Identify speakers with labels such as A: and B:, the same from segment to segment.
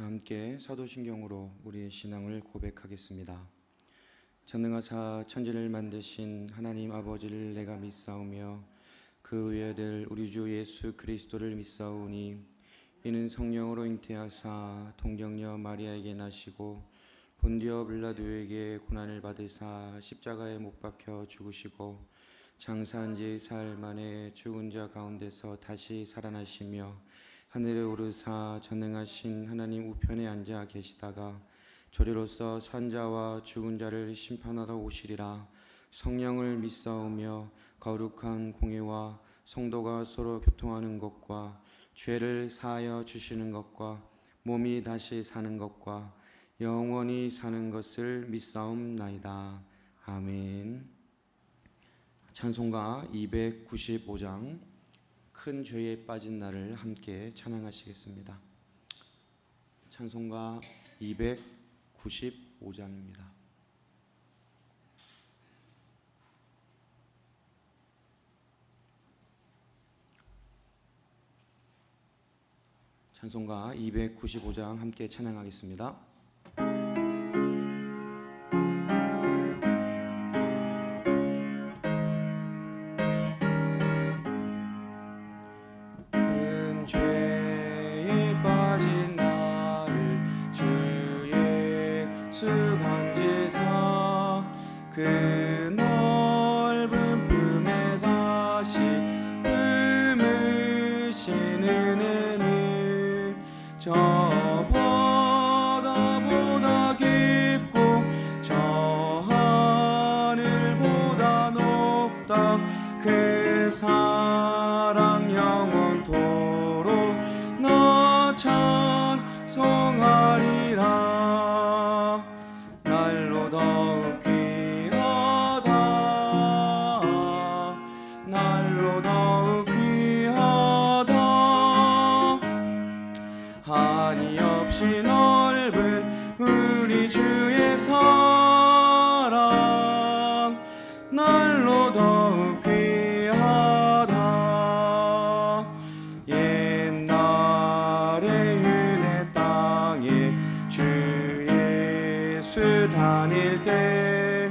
A: 다 함께 사도신경으로 우리의 신앙을 고백하겠습니다. 전능하사 천지를 만드신 하나님 아버지를 내가 믿사오며 그 외아들 우리 주 예수 그리스도를 믿사오니 이는 성령으로 잉태하사 동정녀 마리아에게 나시고 본디오 빌라도에게 고난을 받으사 십자가에 못 박혀 죽으시고 장사한 지 사흘 만에 죽은 자 가운데서 다시 살아나시며 하늘에 오르사 전능하신 하나님 우편에 앉아 계시다가 조리로서 산자와 죽은 자를 심판하러 오시리라. 성령을 믿사오며 거룩한 공회와 성도가 서로 교통하는 것과 죄를 사하여 주시는 것과 몸이 다시 사는 것과 영원히 사는 것을 믿사옵나이다. 아멘. 찬송가 295장 큰 죄에 빠진 나를 함께 찬양하시겠습니다. 찬송가 295장입니다. 찬송가 295장 함께 찬양하겠습니다.
B: 그 넓은 품에 다시 품으시는 은혜는 저 바다보다 깊고 저 하늘보다 높다. 그 사랑 영원토록 나 찬송하리라. 날로 더욱 날로 더욱 귀하다. 한이 없이 넓은 우리 주의 사랑 날로 더욱 귀하다. 옛날의 은혜 땅에 주 예수 다닐 때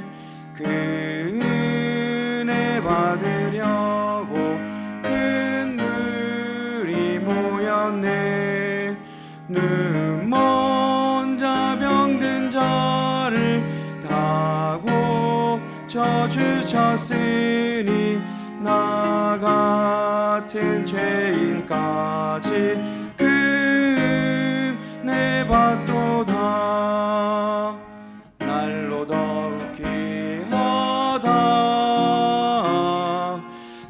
B: 그 은혜 받으려고 큰 물이 모였네. 눈먼 자 병든 자를 다 고쳐주셨으니 나 같은 죄인까지 그 은혜 받도다. 날로 더욱 귀하다.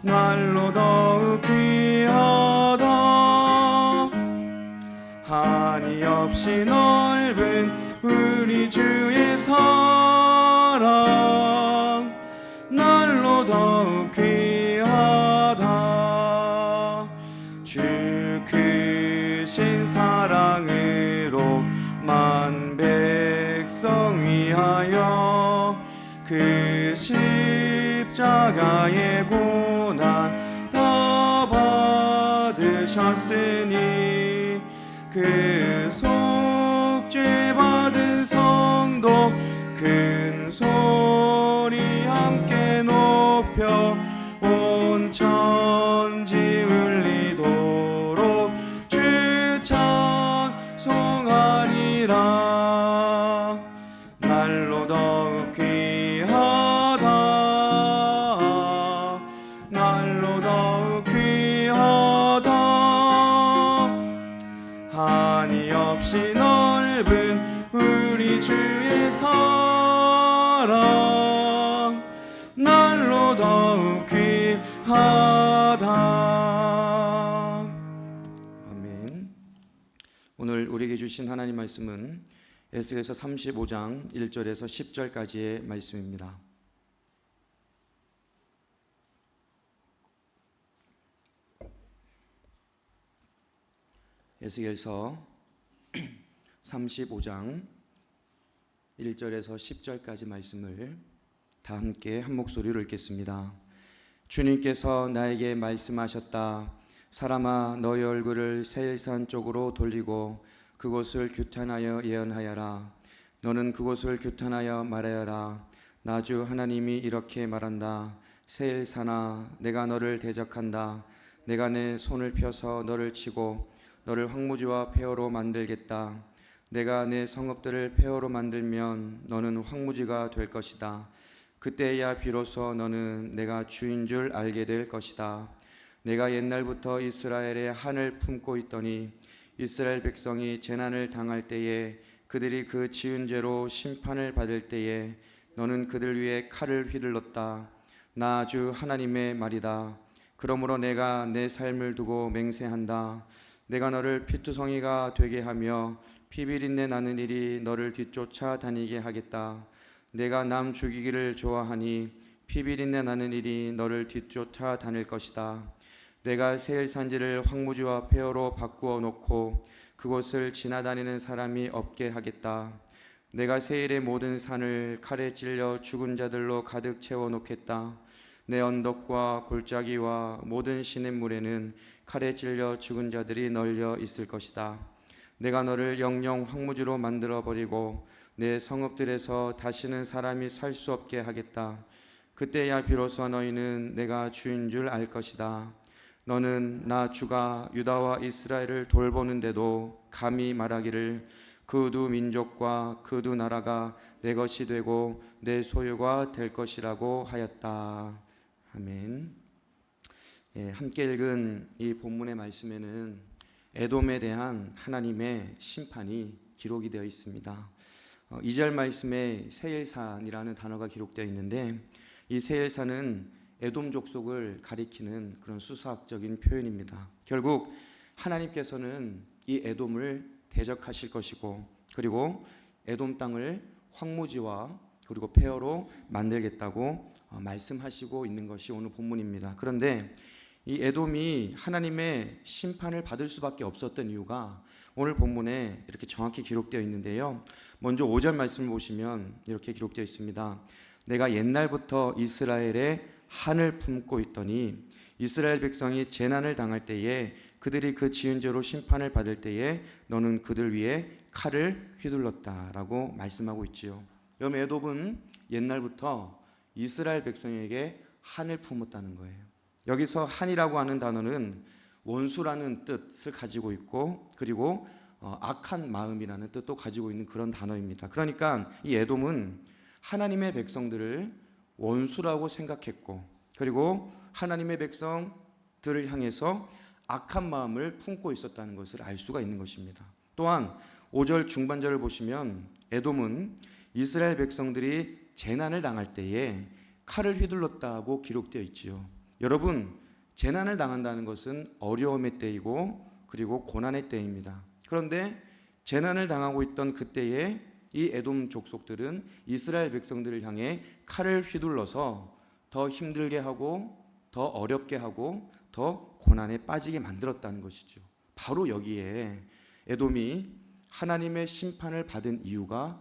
B: 날로 더욱 귀하다. 한이 없이 넓은 우리 주의 사랑 날로 더욱 귀하다. 주 크신 사랑으로 만 백성 위하여 그 십자가의 고난 다 받으셨으니 그 속죄 받은 성도 큰 소리 함께 높여 온 천지 울리도록 주 찬송하리라. 날로 더욱 귀하다. 날로 더욱 귀하다. 한이 없이 넓은 우리 주의 사랑 날로 더욱 귀하다.
A: 아멘. 오늘 우리에게 주신 하나님 말씀은 에스겔서 35장 1절에서 10절까지의 말씀입니다. 에스겔서 35장 1절에서 10절까지 말씀을 다 함께 한 목소리로 읽겠습니다. 주님께서 나에게 말씀하셨다. 사람아, 너의 얼굴을 세일산 쪽으로 돌리고 그곳을 규탄하여 예언하여라. 너는 그곳을 규탄하여 말하여라. 나 주 하나님이 이렇게 말한다. 세일산아, 내가 너를 대적한다. 내가 내 손을 펴서 너를 치고 너를 황무지와 폐허로 만들겠다. 내가 내 성읍들을 폐허로 만들면 너는 황무지가 될 것이다. 그때야 비로소 너는 내가 주인 줄 알게 될 것이다. 내가 옛날부터 이스라엘의 한을 품고 있더니 이스라엘 백성이 재난을 당할 때에 그들이 그 지은 죄로 심판을 받을 때에 너는 그들 위에 칼을 휘둘렀다. 나 주 하나님의 말이다. 그러므로 내가 내 삶을 두고 맹세한다. 내가 너를 피투성이가 되게 하며 피비린내 나는 일이 너를 뒤쫓아 다니게 하겠다. 내가 남 죽이기를 좋아하니 피비린내 나는 일이 너를 뒤쫓아 다닐 것이다. 내가 세일산지를 황무지와 폐허로 바꾸어 놓고 그곳을 지나다니는 사람이 없게 하겠다. 내가 세일의 모든 산을 칼에 찔려 죽은 자들로 가득 채워 놓겠다. 내 언덕과 골짜기와 모든 시냇물에는 칼에 찔려 죽은 자들이 널려 있을 것이다. 내가 너를 영영 황무지로 만들어 버리고 내 성읍들에서 다시는 사람이 살 수 없게 하겠다. 그때야 비로소 너희는 내가 주인 줄 알 것이다. 너는 나 주가 유다와 이스라엘을 돌보는데도 감히 말하기를 그 두 민족과 그 두 나라가 내 것이 되고 내 소유가 될 것이라고 하였다. 아멘. 함께 읽은 이 본문의 말씀에는 에돔에 대한 하나님의 심판이 기록이 되어 있습니다. 2절 말씀에 세일산이라는 단어가 기록되어 있는데 이 세일산은 에돔 족속을 가리키는 그런 수사학적인 표현입니다. 결국 하나님께서는 이 에돔을 대적하실 것이고 그리고 에돔 땅을 황무지와 그리고 폐허로 만들겠다고 말씀하시고 있는 것이 오늘 본문입니다. 그런데 이 에돔이 하나님의 심판을 받을 수밖에 없었던 이유가 오늘 본문에 이렇게 정확히 기록되어 있는데요. 먼저 5절 말씀을 보시면 이렇게 기록되어 있습니다. 내가 옛날부터 이스라엘의 한을 품고 있더니 이스라엘 백성이 재난을 당할 때에 그들이 그 지은 죄로 심판을 받을 때에 너는 그들 위에 칼을 휘둘렀다라고 말씀하고 있지요. 여러분, 에돔은 옛날부터 이스라엘 백성에게 한을 품었다는 거예요. 여기서 한이라고 하는 단어는 원수라는 뜻을 가지고 있고 그리고 악한 마음이라는 뜻도 가지고 있는 그런 단어입니다. 그러니까 이 에돔은 하나님의 백성들을 원수라고 생각했고 그리고 하나님의 백성들을 향해서 악한 마음을 품고 있었다는 것을 알 수가 있는 것입니다. 또한 5절 중반절을 보시면 에돔은 이스라엘 백성들이 재난을 당할 때에 칼을 휘둘렀다고 기록되어 있지요. 여러분, 재난을 당한다는 것은 어려움의 때이고 그리고 고난의 때입니다. 그런데 재난을 당하고 있던 그때에 이 에돔 족속들은 이스라엘 백성들을 향해 칼을 휘둘러서 더 힘들게 하고 더 어렵게 하고 더 고난에 빠지게 만들었다는 것이죠. 바로 여기에 에돔이 하나님의 심판을 받은 이유가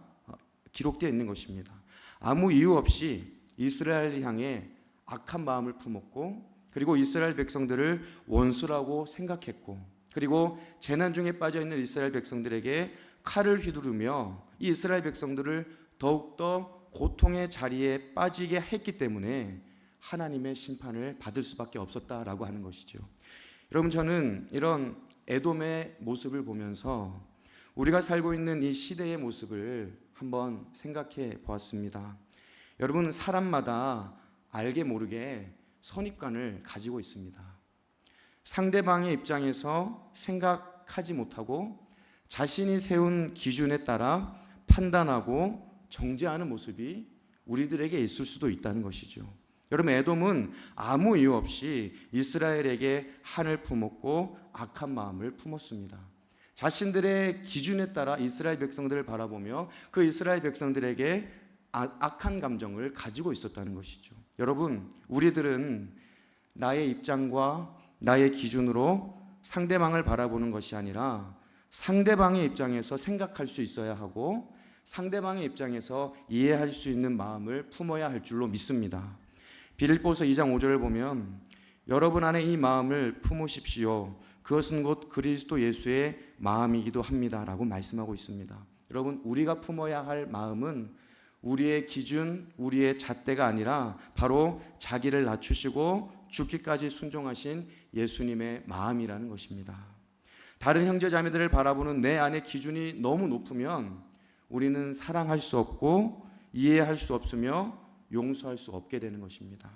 A: 기록되어 있는 것입니다. 아무 이유 없이 이스라엘을 향해 악한 마음을 품었고 그리고 이스라엘 백성들을 원수라고 생각했고 그리고 재난 중에 빠져있는 이스라엘 백성들에게 칼을 휘두르며 이 이스라엘 백성들을 더욱더 고통의 자리에 빠지게 했기 때문에 하나님의 심판을 받을 수밖에 없었다라고 하는 것이죠. 여러분, 저는 이런 에돔의 모습을 보면서 우리가 살고 있는 이 시대의 모습을 한번 생각해 보았습니다. 여러분, 사람마다 알게 모르게 선입관을 가지고 있습니다. 상대방의 입장에서 생각하지 못하고 자신이 세운 기준에 따라 판단하고 정죄하는 모습이 우리들에게 있을 수도 있다는 것이죠. 여러분, 에돔은 아무 이유 없이 이스라엘에게 한을 품었고 악한 마음을 품었습니다. 자신들의 기준에 따라 이스라엘 백성들을 바라보며 그 이스라엘 백성들에게 악한 감정을 가지고 있었다는 것이죠. 여러분, 우리들은 나의 입장과 나의 기준으로 상대방을 바라보는 것이 아니라 상대방의 입장에서 생각할 수 있어야 하고 상대방의 입장에서 이해할 수 있는 마음을 품어야 할 줄로 믿습니다. 빌립보서 2장 5절을 보면 여러분 안에 이 마음을 품으십시오. 그것은 곧 그리스도 예수의 마음이기도 합니다라고 말씀하고 있습니다. 여러분, 우리가 품어야 할 마음은 우리의 기준, 우리의 잣대가 아니라 바로 자기를 낮추시고 죽기까지 순종하신 예수님의 마음이라는 것입니다. 다른 형제 자매들을 바라보는 내 안의 기준이 너무 높으면 우리는 사랑할 수 없고 이해할 수 없으며 용서할 수 없게 되는 것입니다.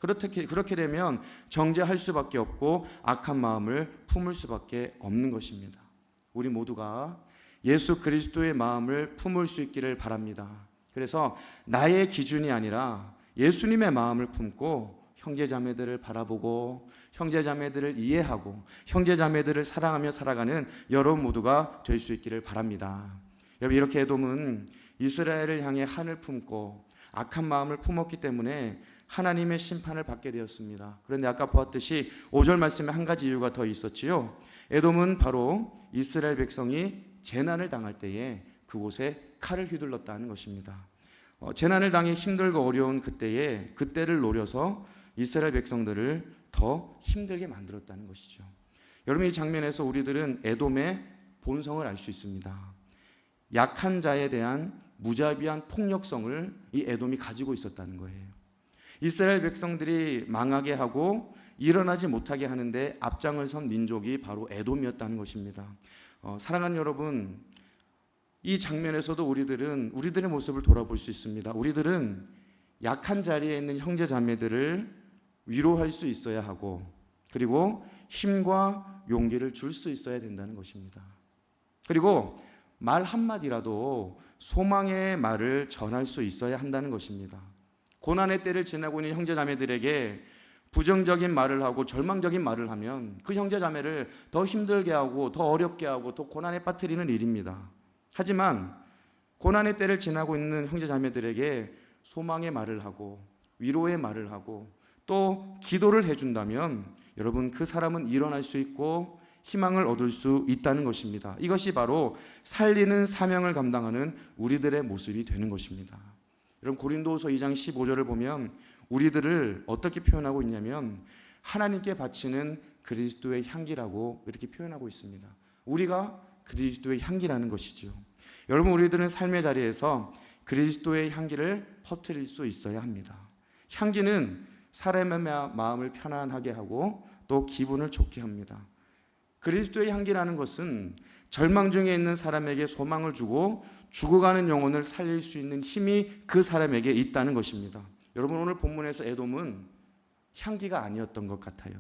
A: 그렇게 되면 정죄할 수밖에 없고 악한 마음을 품을 수밖에 없는 것입니다. 우리 모두가 예수 그리스도의 마음을 품을 수 있기를 바랍니다. 그래서 나의 기준이 아니라 예수님의 마음을 품고 형제자매들을 바라보고 형제자매들을 이해하고 형제자매들을 사랑하며 살아가는 여러분 모두가 될 수 있기를 바랍니다. 여러분, 이렇게 에돔은 이스라엘을 향해 한을 품고 악한 마음을 품었기 때문에 하나님의 심판을 받게 되었습니다. 그런데 아까 보았듯이 5절 말씀에 한 가지 이유가 더 있었지요. 에돔은 바로 이스라엘 백성이 재난을 당할 때에 그곳에 칼을 휘둘렀다는 것입니다. 재난을 당해 힘들고 어려운 그때를 노려서 이스라엘 백성들을 더 힘들게 만들었다는 것이죠. 여러분, 이 장면에서 우리들은 에돔의 본성을 알 수 있습니다. 약한 자에 대한 무자비한 폭력성을 이 에돔이 가지고 있었다는 거예요. 이스라엘 백성들이 망하게 하고 일어나지 못하게 하는데 앞장을 선 민족이 바로 에돔이었다는 것입니다. 사랑하는 여러분, 이 장면에서도 우리들의 모습을 돌아볼 수 있습니다. 우리들은 약한 자리에 있는 형제 자매들을 위로할 수 있어야 하고, 그리고 힘과 용기를 줄 수 있어야 된다는 것입니다. 그리고 말 한마디라도 소망의 말을 전할 수 있어야 한다는 것입니다. 고난의 때를 지나고 있는 형제 자매들에게 부정적인 말을 하고 절망적인 말을 하면 그 형제 자매를 더 힘들게 하고 더 어렵게 하고 더 고난에 빠뜨리는 일입니다. 하지만 고난의 때를 지나고 있는 형제 자매들에게 소망의 말을 하고 위로의 말을 하고 또 기도를 해준다면 여러분, 그 사람은 일어날 수 있고 희망을 얻을 수 있다는 것입니다. 이것이 바로 살리는 사명을 감당하는 우리들의 모습이 되는 것입니다. 여러분, 고린도후서 2장 15절을 보면 우리들을 어떻게 표현하고 있냐면 하나님께 바치는 그리스도의 향기라고 이렇게 표현하고 있습니다. 우리가 그리스도의 향기라는 것이죠. 여러분, 우리들은 삶의 자리에서 그리스도의 향기를 퍼뜨릴 수 있어야 합니다. 향기는 사람의 마음을 편안하게 하고 또 기분을 좋게 합니다. 그리스도의 향기라는 것은 절망 중에 있는 사람에게 소망을 주고 죽어가는 영혼을 살릴 수 있는 힘이 그 사람에게 있다는 것입니다. 여러분, 오늘 본문에서 에돔은 향기가 아니었던 것 같아요.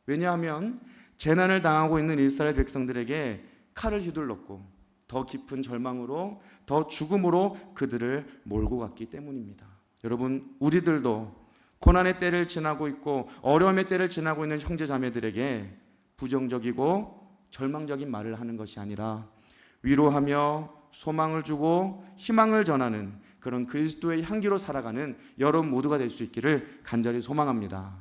A: 왜냐하면 재난을 당하고 있는 이스라엘 백성들에게 칼을 휘둘렀고 더 깊은 절망으로 더 죽음으로 그들을 몰고 갔기 때문입니다. 여러분, 우리들도 고난의 때를 지나고 있고 어려움의 때를 지나고 있는 형제 자매들에게 부정적이고 절망적인 말을 하는 것이 아니라 위로하며 소망을 주고 희망을 전하는 그런 그리스도의 향기로 살아가는 여러분 모두가 될 수 있기를 간절히 소망합니다.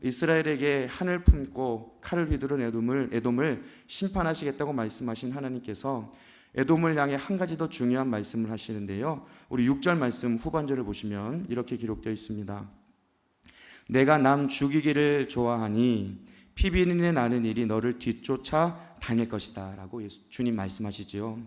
A: 이스라엘에게 한을 품고 칼을 휘두른 에돔을 심판하시겠다고 말씀하신 하나님께서 에돔을 향해 한 가지 더 중요한 말씀을 하시는데요. 우리 6절 말씀 후반절을 보시면 이렇게 기록되어 있습니다. 내가 남 죽이기를 좋아하니 피비린내 나는 일이 너를 뒤쫓아 다닐 것이다 라고 주님 말씀하시지요.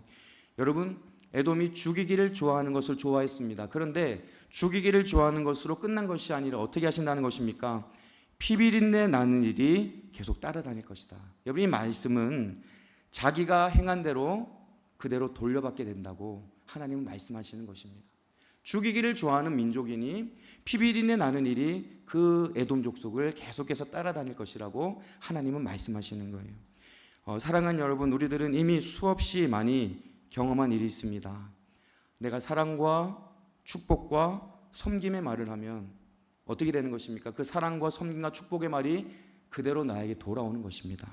A: 여러분, 에돔이 죽이기를 좋아하는 것을 좋아했습니다. 그런데 죽이기를 좋아하는 것으로 끝난 것이 아니라 어떻게 하신다는 것입니까? 피비린내 나는 일이 계속 따라다닐 것이다. 여러분, 이 말씀은 자기가 행한 대로 그대로 돌려받게 된다고 하나님은 말씀하시는 것입니다. 죽이기를 좋아하는 민족이니 피비린내 나는 일이 그 에돔 족속을 계속해서 따라다닐 것이라고 하나님은 말씀하시는 거예요. 사랑하는 여러분, 우리들은 이미 수없이 많이 경험한 일이 있습니다. 내가 사랑과 축복과 섬김의 말을 하면 어떻게 되는 것입니까? 그 사랑과 섬김과 축복의 말이 그대로 나에게 돌아오는 것입니다.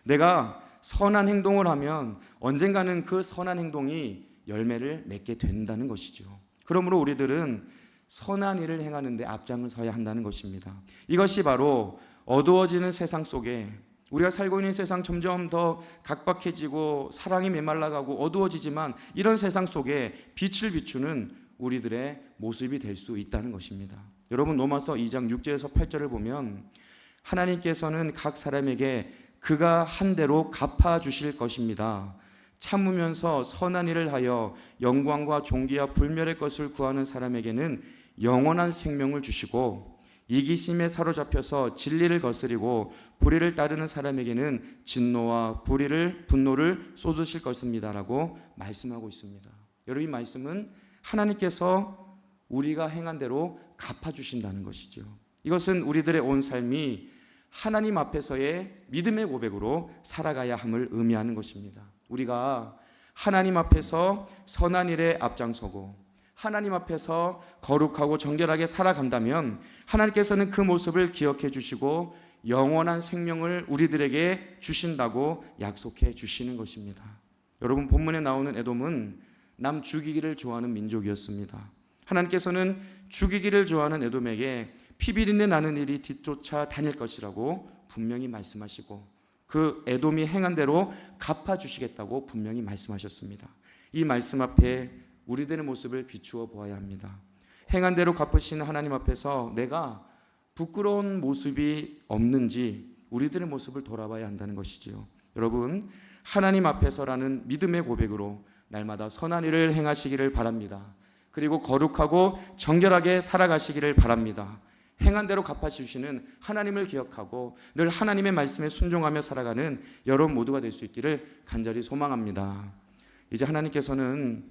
A: 내가 선한 행동을 하면 언젠가는 그 선한 행동이 열매를 맺게 된다는 것이죠. 그러므로 우리들은 선한 일을 행하는 데 앞장을 서야 한다는 것입니다. 이것이 바로 어두워지는 세상 속에 우리가 살고 있는 세상 점점 더 각박해지고 사랑이 메말라가고 어두워지지만 이런 세상 속에 빛을 비추는 우리들의 모습이 될 수 있다는 것입니다. 여러분, 로마서 2장 6절에서 8절을 보면 하나님께서는 각 사람에게 그가 한 대로 갚아 주실 것입니다. 참으면서 선한 일을 하여 영광과 존귀와 불멸의 것을 구하는 사람에게는 영원한 생명을 주시고, 이기심에 사로잡혀서 진리를 거스리고 불의를 따르는 사람에게는 진노와 분노를 쏟으실 것입니다라고 말씀하고 있습니다. 여러분, 이 말씀은 하나님께서 우리가 행한 대로 갚아주신다는 것이죠. 이것은 우리들의 온 삶이 하나님 앞에서의 믿음의 고백으로 살아가야 함을 의미하는 것입니다. 우리가 하나님 앞에서 선한 일에 앞장서고 하나님 앞에서 거룩하고 정결하게 살아간다면 하나님께서는 그 모습을 기억해 주시고 영원한 생명을 우리들에게 주신다고 약속해 주시는 것입니다. 여러분, 본문에 나오는 에돔은 남 죽이기를 좋아하는 민족이었습니다. 하나님께서는 죽이기를 좋아하는 에돔에게 피비린내 나는 일이 뒤쫓아 다닐 것이라고 분명히 말씀하시고 그 에돔이 행한 대로 갚아주시겠다고 분명히 말씀하셨습니다. 이 말씀 앞에 우리들의 모습을 비추어 보아야 합니다. 행한 대로 갚으시는 하나님 앞에서 내가 부끄러운 모습이 없는지 우리들의 모습을 돌아봐야 한다는 것이지요. 여러분, 하나님 앞에서라는 믿음의 고백으로 날마다 선한 일을 행하시기를 바랍니다. 그리고 거룩하고 정결하게 살아가시기를 바랍니다. 행한 대로 갚아주시는 하나님을 기억하고 늘 하나님의 말씀에 순종하며 살아가는 여러분 모두가 될 수 있기를 간절히 소망합니다. 이제 하나님께서는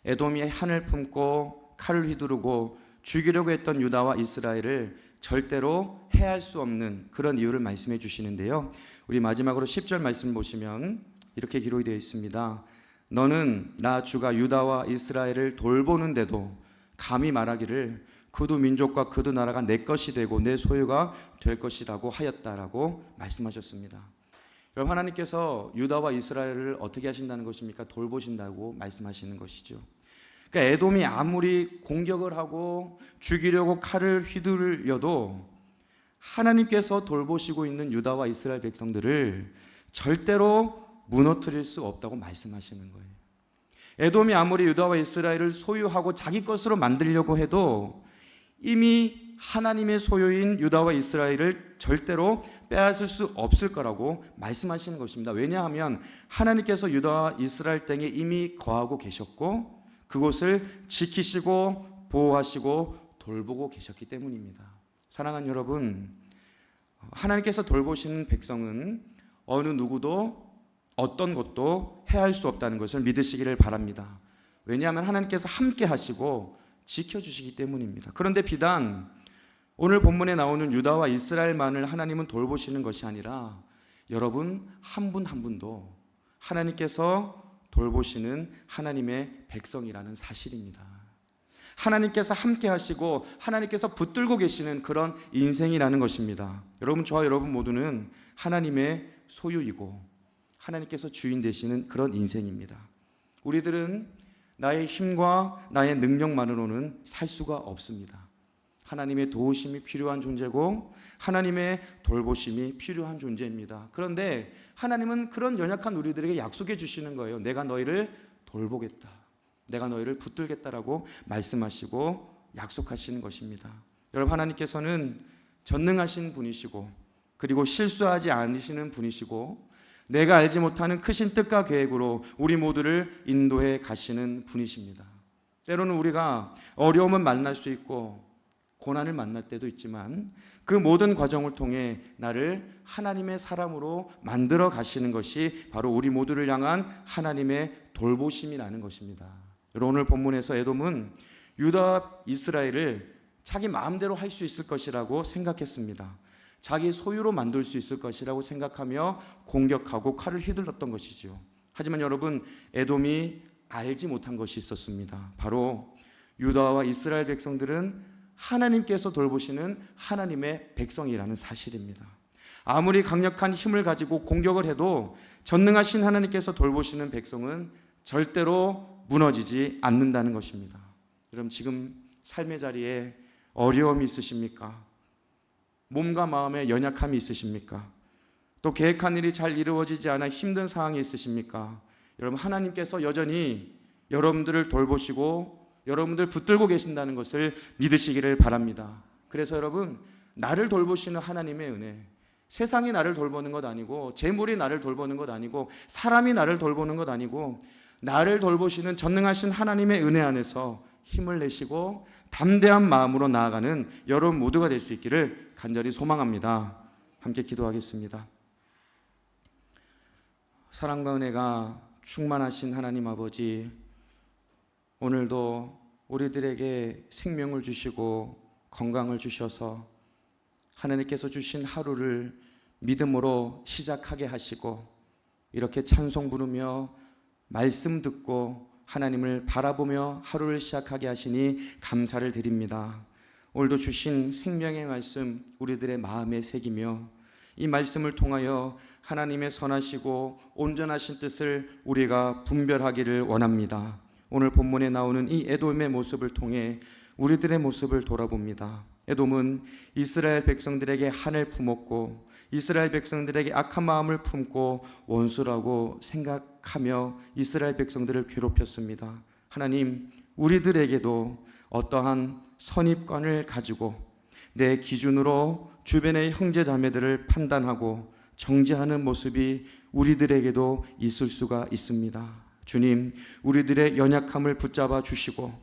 A: 에돔이 한을 품고 칼을 휘두르고 죽이려고 했던 유다와 이스라엘을 절대로 해할 수 없는 그런 이유를 말씀해 주시는데요. 우리 마지막으로 10절 말씀 보시면 이렇게 기록이 되어 있습니다. 너는 나 주가 유다와 이스라엘을 돌보는데도 감히 말하기를 그도 민족과 그도 나라가 내 것이 되고 내 소유가 될 것이라고 하였다라고 말씀하셨습니다. 여러분, 하나님께서 유다와 이스라엘을 어떻게 하신다는 것입니까? 돌보신다고 말씀하시는 것이죠. 그러니까 에돔이 아무리 공격을 하고 죽이려고 칼을 휘둘려도 하나님께서 돌보시고 있는 유다와 이스라엘 백성들을 절대로 무너뜨릴 수 없다고 말씀하시는 거예요. 에돔이 아무리 유다와 이스라엘을 소유하고 자기 것으로 만들려고 해도 이미 하나님의 소유인 유다와 이스라엘을 절대로 빼앗을 수 없을 거라고 말씀하시는 것입니다. 왜냐하면 하나님께서 유다와 이스라엘 땅에 이미 거하고 계셨고 그곳을 지키시고 보호하시고 돌보고 계셨기 때문입니다. 사랑하는 여러분, 하나님께서 돌보시는 백성은 어느 누구도 어떤 것도 해할 수 없다는 것을 믿으시기를 바랍니다. 왜냐하면 하나님께서 함께 하시고 지켜주시기 때문입니다. 그런데 비단 오늘 본문에 나오는 유다와 이스라엘만을 하나님은 돌보시는 것이 아니라 여러분 한 분 한 분도 하나님께서 돌보시는 하나님의 백성이라는 사실입니다. 하나님께서 함께 하시고 하나님께서 붙들고 계시는 그런 인생이라는 것입니다. 여러분, 저와 여러분 모두는 하나님의 소유이고 하나님께서 주인 되시는 그런 인생입니다. 우리들은 나의 힘과 나의 능력만으로는 살 수가 없습니다. 하나님의 도우심이 필요한 존재고 하나님의 돌보심이 필요한 존재입니다. 그런데 하나님은 그런 연약한 우리들에게 약속해 주시는 거예요. 내가 너희를 돌보겠다. 내가 너희를 붙들겠다라고 말씀하시고 약속하시는 것입니다. 여러분, 하나님께서는 전능하신 분이시고 그리고 실수하지 않으시는 분이시고 내가 알지 못하는 크신 뜻과 계획으로 우리 모두를 인도해 가시는 분이십니다. 때로는 우리가 어려움을 만날 수 있고 고난을 만날 때도 있지만 그 모든 과정을 통해 나를 하나님의 사람으로 만들어 가시는 것이 바로 우리 모두를 향한 하나님의 돌보심이라는 것입니다. 여러분, 오늘 본문에서 에돔은 유다와 이스라엘을 자기 마음대로 할 수 있을 것이라고 생각했습니다. 자기 소유로 만들 수 있을 것이라고 생각하며 공격하고 칼을 휘둘렀던 것이죠. 하지만 여러분, 에돔이 알지 못한 것이 있었습니다. 바로 유다와 이스라엘 백성들은 하나님께서 돌보시는 하나님의 백성이라는 사실입니다. 아무리 강력한 힘을 가지고 공격을 해도 전능하신 하나님께서 돌보시는 백성은 절대로 무너지지 않는다는 것입니다. 여러분, 지금 삶의 자리에 어려움이 있으십니까? 몸과 마음에 연약함이 있으십니까? 또 계획한 일이 잘 이루어지지 않아 힘든 상황이 있으십니까? 여러분, 하나님께서 여전히 여러분들을 돌보시고 여러분들 붙들고 계신다는 것을 믿으시기를 바랍니다. 그래서 여러분, 나를 돌보시는 하나님의 은혜, 세상이 나를 돌보는 것 아니고, 재물이 나를 돌보는 것 아니고, 사람이 나를 돌보는 것 아니고, 나를 돌보시는 전능하신 하나님의 은혜 안에서 힘을 내시고 담대한 마음으로 나아가는 여러분 모두가 될 수 있기를 간절히 소망합니다. 함께 기도하겠습니다. 사랑과 은혜가 충만하신 하나님 아버지, 오늘도 우리들에게 생명을 주시고 건강을 주셔서 하나님께서 주신 하루를 믿음으로 시작하게 하시고, 이렇게 찬송 부르며 말씀 듣고 하나님을 바라보며 하루를 시작하게 하시니 감사를 드립니다. 오늘도 주신 생명의 말씀 우리들의 마음에 새기며, 이 말씀을 통하여 하나님의 선하시고 온전하신 뜻을 우리가 분별하기를 원합니다. 오늘 본문에 나오는 이 에돔의 모습을 통해 우리들의 모습을 돌아봅니다. 에돔은 이스라엘 백성들에게 한을 품었고, 이스라엘 백성들에게 악한 마음을 품고 원수라고 생각하며 이스라엘 백성들을 괴롭혔습니다. 하나님, 우리들에게도 어떠한 선입관을 가지고 내 기준으로 주변의 형제 자매들을 판단하고 정죄하는 모습이 우리들에게도 있을 수가 있습니다. 주님, 우리들의 연약함을 붙잡아 주시고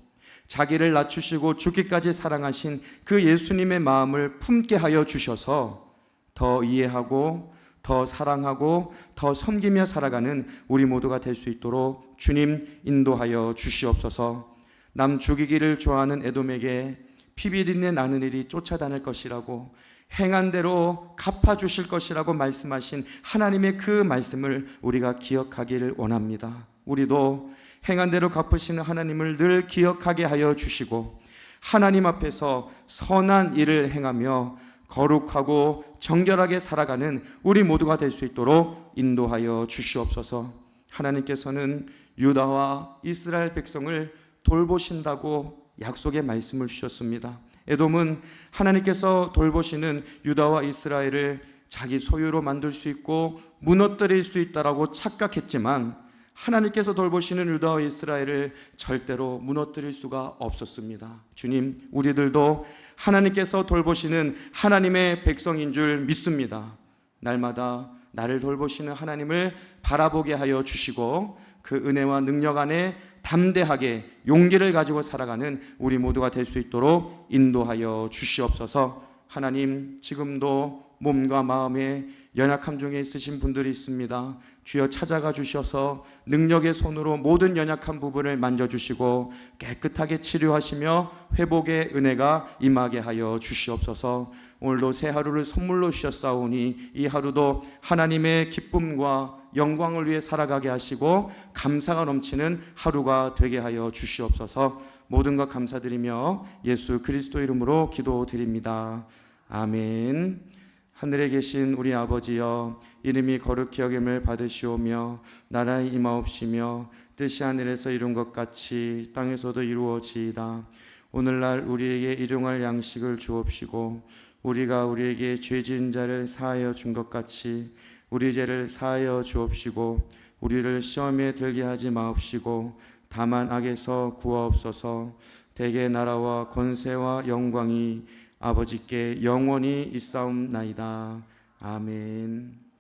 A: 자기를 낮추시고 죽기까지 사랑하신 그 예수님의 마음을 품게 하여 주셔서 더 이해하고 더 사랑하고 더 섬기며 살아가는 우리 모두가 될 수 있도록 주님 인도하여 주시옵소서. 남 죽이기를 좋아하는 에돔에게 피비린내 나는 일이 쫓아다닐 것이라고, 행한 대로 갚아주실 것이라고 말씀하신 하나님의 그 말씀을 우리가 기억하기를 원합니다. 우리도 행한 대로 갚으시는 하나님을 늘 기억하게 하여 주시고, 하나님 앞에서 선한 일을 행하며 거룩하고 정결하게 살아가는 우리 모두가 될 수 있도록 인도하여 주시옵소서. 하나님께서는 유다와 이스라엘 백성을 돌보신다고 약속의 말씀을 주셨습니다. 에돔은 하나님께서 돌보시는 유다와 이스라엘을 자기 소유로 만들 수 있고 무너뜨릴 수 있다라고 착각했지만, 하나님께서 돌보시는 유다와 이스라엘을 절대로 무너뜨릴 수가 없었습니다. 주님, 우리들도 하나님께서 돌보시는 하나님의 백성인 줄 믿습니다. 날마다 나를 돌보시는 하나님을 바라보게 하여 주시고, 그 은혜와 능력 안에 담대하게 용기를 가지고 살아가는 우리 모두가 될 수 있도록 인도하여 주시옵소서. 하나님, 지금도 몸과 마음에 연약함 중에 있으신 분들이 있습니다. 주여 찾아가 주셔서 능력의 손으로 모든 연약한 부분을 만져주시고 깨끗하게 치료하시며 회복의 은혜가 임하게 하여 주시옵소서. 오늘도 새 하루를 선물로 주셨사오니 이 하루도 하나님의 기쁨과 영광을 위해 살아가게 하시고 감사가 넘치는 하루가 되게 하여 주시옵소서. 모든 것 감사드리며 예수 그리스도 이름으로 기도드립니다. 아멘. 하늘에 계신 우리 아버지여, 이름이 거룩히 여김을 받으시오며 나라의 임하옵시며 뜻이 하늘에서 이룬 것 같이 땅에서도 이루어지이다. 오늘날 우리에게 일용할 양식을 주옵시고, 우리가 우리에게 죄 지은 자를 사하여 준 것 같이 우리 죄를 사하여 주옵시고, 우리를 시험에 들게 하지 마옵시고 다만 악에서 구하옵소서. 대개 나라와 권세와 영광이 아버지께 영원히 있사옵나이다. 아멘.